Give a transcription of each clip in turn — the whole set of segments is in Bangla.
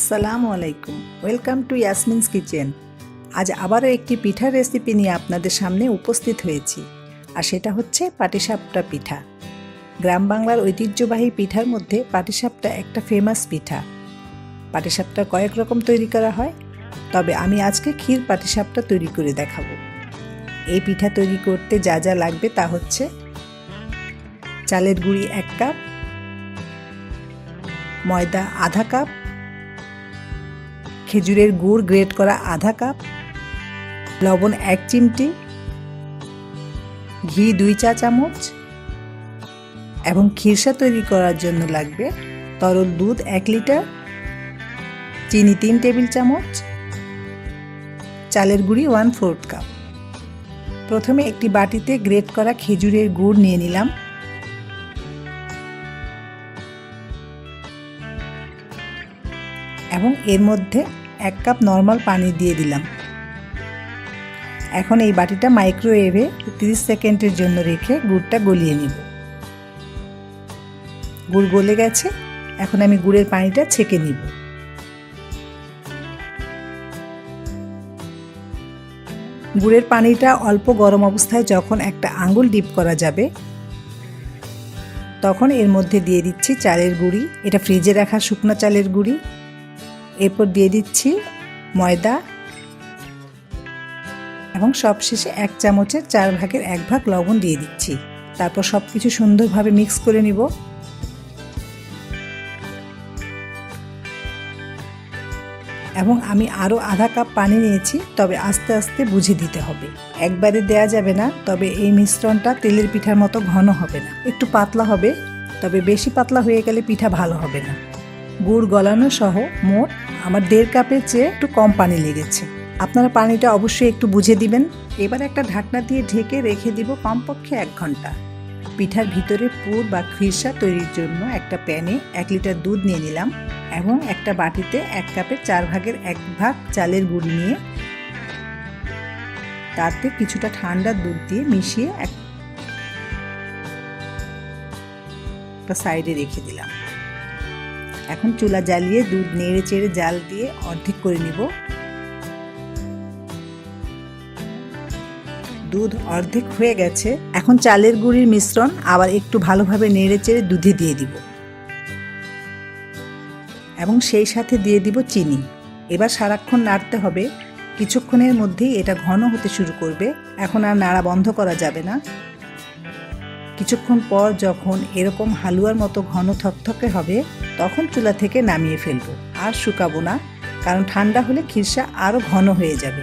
আসসালামু আলাইকুম, ওয়েলকাম টু ইয়াসমিনস কিচেন। আজ আবারও একটি পিঠার রেসিপি নিয়ে আপনাদের সামনে উপস্থিত হয়েছি, আর সেটা হচ্ছে পাটিসাপটা পিঠা। গ্রাম বাংলার ঐতিহ্যবাহী পিঠার মধ্যে পাটিসাপটা একটা ফেমাস পিঠা। পাটিসাপটা কয়েক রকম তৈরি করা হয়, তবে আমি আজকে ক্ষীর পাটিসাপটা তৈরি করে দেখাবো। এই পিঠা তৈরি করতে যা যা লাগবে তা হচ্ছে চালের গুঁড়ি 1 কাপ, ময়দা আধা কাপ, খেজুরের গুড় গ্রেট করা আধা কাপ, লবণ 1 চিমটি, ঘি 2 চা চামচ এবং ক্ষীরসা তৈরি করার জন্য লাগবে তরল দুধ 1 লিটার, চিনি 3 টেবিল চামচ, চালের গুঁড়ি 1/4 কাপ। প্রথমে একটি বাটিতে গ্রেট করা খেজুরের গুড় নিয়ে নিলাম। এবং এর মধ্যে 1 কাপ নর্মাল পানি দিয়ে দিলাম। এখন এই বাটিটা মাইক্রোওয়েভে 30 সেকেন্ডের জন্য রেখে গুড়টা গলিয়ে নিব। গুড় গলে গেছে, এখন আমি গুড়ের পানিটা ছেঁকে নিব। গুড়ের পানিটা অল্প গরম অবস্থায় যখন একটা আঙ্গুল ডিপ করা যাবে, তখন এর মধ্যে দিয়ে দিচ্ছি চালের গুঁড়ি। এটা ফ্রিজে রাখা শুকনো চালের গুঁড়ি। এরপর দিয়ে দিচ্ছি ময়দা এবং সবশেষে 1 চামচের 4 ভাগের 1 ভাগ লবণ দিয়ে দিচ্ছি। তারপর সব কিছু সুন্দরভাবে মিক্স করে নিব। এবং আমি আরও আধা কাপ পানি নিয়েছি, তবে আস্তে আস্তে বুঝে দিতে হবে, একবারে দেয়া যাবে না। তবে এই মিশ্রণটা তেলের পিঠার মতো ঘন হবে না, একটু পাতলা হবে। তবে বেশি পাতলা হয়ে গেলে পিঠা ভালো হবে না। গুড় গলানো সহ মোট আমার 1.5 কাপের চেয়ে একটু কম পানি লেগেছে। আপনারা পানিটা অবশ্যই একটু বুঝে দিবেন। এবার একটা ঢাকনা দিয়ে ঢেকে রেখে দিব কমপক্ষে 1 ঘন্টা। পিঠার ভিতরে পুর বা ক্ষীরসা তৈরির জন্য একটা প্যানে 1 লিটার দুধ নিয়ে নিলাম এবং একটা বাটিতে 1 কাপের 4 ভাগের 1 ভাগ চালের গুঁড়ি নিয়ে তাতে কিছুটা ঠান্ডা দুধ দিয়ে মিশিয়ে একটা সাইডে রেখে দিলাম। এখন চুলা জ্বালিয়ে দুধ নেড়ে চেড়ে জাল দিয়ে অর্ধেক করে নিব। দুধ অর্ধেক হয়ে গেছে। এখন চালের গুঁড়ির মিশ্রণ আবার একটু ভালোভাবে নেড়ে চেড়ে দুধে দিয়ে দিব এবং সেই সাথে দিয়ে দিব চিনি। এবার সারাক্ষণ নাড়তে হবে। কিছুক্ষণের মধ্যেই এটা ঘন হতে শুরু করবে। এখন আর নাড়া বন্ধ করা যাবে না। কিছুক্ষণ পর যখন এরকম হালুয়ার মতো ঘন থকথকে হবে, তখন চুলা থেকে নামিয়ে ফেলবো। আর শুকাবো না, কারণ ঠান্ডা হলে ক্ষীরসা আরও ঘন হয়ে যাবে।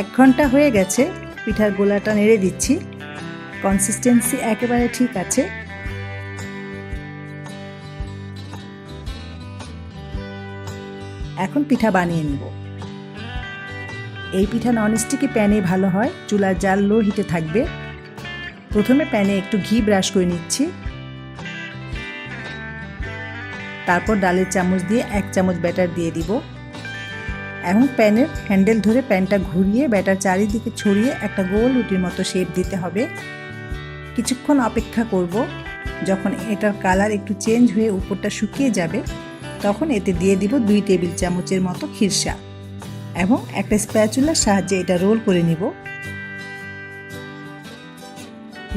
1 ঘন্টা হয়ে গেছে। পিঠার গোলাটা নেড়ে দিচ্ছি। কনসিস্টেন্সি একেবারে ঠিক আছে। এখন পিঠা বানিয়ে নিব। এই পিঠা ননস্টিকি প্যানে ভালো হয়। চুলার জাল লো হিটে থাকবে। প্রথমে প্যানে একটু ঘি ব্রাশ করে নিচ্ছি। তারপর ডালের চামচ দিয়ে 1 চামচ ব্যাটার দিয়ে দিব এবং প্যানের হ্যান্ডেল ধরে প্যানটা ঘুরিয়ে ব্যাটার চারিদিকে ছড়িয়ে একটা গোল রুটির মতো শেপ দিতে হবে। কিছুক্ষণ অপেক্ষা করব। যখন এটার কালার একটু চেঞ্জ হয়ে উপরটা শুকিয়ে যাবে, তখন এতে দিয়ে দিব 2 টেবিল চামচের মতো ক্ষীরসা এবং একটা স্প্যাচুলার সাহায্যে এটা রোল করে নিব।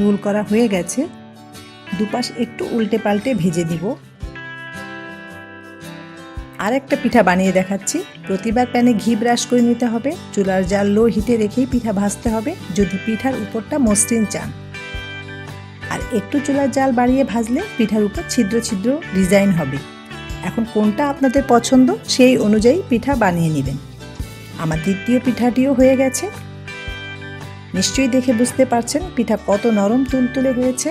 রোল করা হয়ে গেছে। দুপাশ একটু উল্টে পাল্টে ভেজে নিব। আর একটা পিঠা বানিয়ে দেখাচ্ছি। প্রতিবার প্যানে ঘি ব্রাশ করে নিতে হবে। চুলার জাল লো হিটে রেখেই পিঠা ভাজতে হবে যদি পিঠার উপরটা মসৃণ চান। আর একটু চুলার জাল বাড়িয়ে ভাজলে পিঠার উপর ছিদ্র ছিদ্র ডিজাইন হবে। এখন কোনটা আপনাদের পছন্দ সেই অনুযায়ী পিঠা বানিয়ে নেবেন। আমার দ্বিতীয় পিঠাটিও হয়ে গেছে। নিশ্চয়ই দেখে বুঝতে পারছেন পিঠা কত নরম তুলতুলে হয়েছে।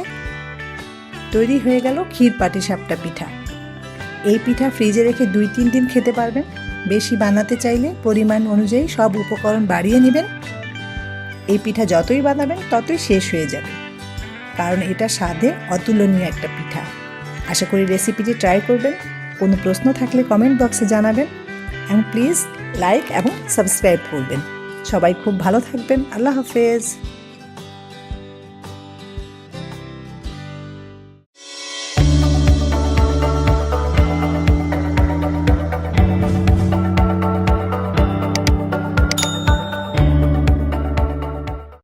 তৈরি হয়ে গেল ক্ষীর পাটিসাপটা পিঠা। এই পিঠা ফ্রিজে রেখে 2-3 দিন খেতে পারবেন। বেশি বানাতে চাইলে পরিমাণ অনুযায়ী সব উপকরণ বাড়িয়ে নেবেন। এই পিঠা যতই বানাবেন ততই শেষ হয়ে যাবে, কারণ এটা স্বাদে অতুলনীয় একটা পিঠা। আশা করি রেসিপিটি ট্রাই করবেন। কোনো প্রশ্ন থাকলে কমেন্ট বক্সে জানাবেন এবং প্লিজ লাইক এবং সাবস্ক্রাইব করবেন। সবাই খুব ভালো থাকবেন। আল্লাহ হাফেজ।